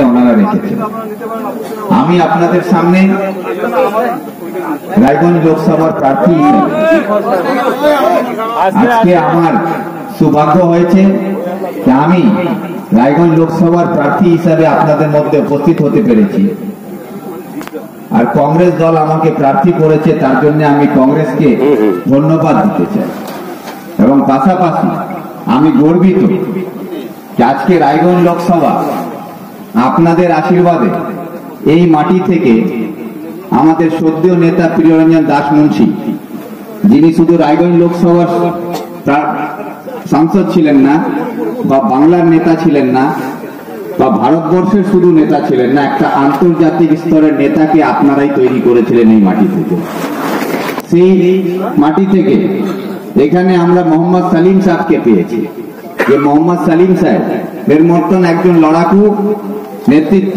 ওনারা রেখেছেন। আমি আপনাদের সামনে রায়গঞ্জ লোকসভার প্রার্থী আজকে আমার সৌভাগ্য হয়েছে যে আমি রায়গঞ্জ লোকসভার প্রার্থী হিসাবে আপনাদের মধ্যে উপস্থিত হতে পেরেছি। আর কংগ্রেস দল আমাকে প্রার্থী করেছে, তার জন্য আমি কংগ্রেসকে ধন্যবাদ দিতে চাই। এবং পাশাপাশি আমি গর্বিত যে আজকে রায়গঞ্জ লোকসভা আপনাদের আশীর্বাদে এই মাটি থেকে আমাদের শ্রদ্ধেয় নেতা প্রিয়রঞ্জন দাস মুন্সি, যিনি শুধু রায়গঞ্জ লোকসভার সাংসদ ছিলেন না বা বাংলার নেতা ছিলেন না বা ভারতবর্ষের শুধু নেতা ছিলেন না, একটা আন্তর্জাতিক স্তরের নেতাকে আপনারাই তৈরি করেছিলেন এই মাটি থেকে। সেই মাটি থেকে এখানে আমরা মোহাম্মদ সালিম সাহেবকে পেয়েছি। যে মোহাম্মদ সালিম সাহেব এর মতন একজন লড়াকু নেতৃত্ব,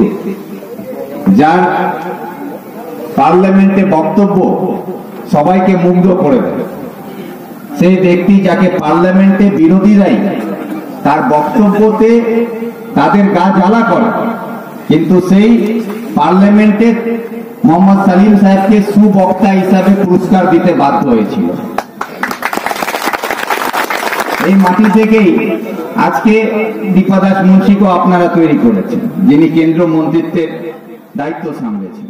যার পার্লামেন্টে বক্তব্য সবাইকে মুগ্ধ করে দেয়। সেই ব্যক্তি যাকে পার্লামেন্টে বিরোধীরাই তার বক্তব্যতে তাদের গা জ্বালা করে, কিন্তু সেই পার্লামেন্টে মোহাম্মদ সালিম সাহেবকে সুবক্তা হিসাবে পুরস্কার দিতে বাধ্য হয়েছিল। এই মাটি থেকেই আজকে দীপা দাস মুন্সিকেও আপনারা তৈরি করেছেন, যিনি কেন্দ্র মন্ত্রিত্বের দায়িত্ব সামলেছেন।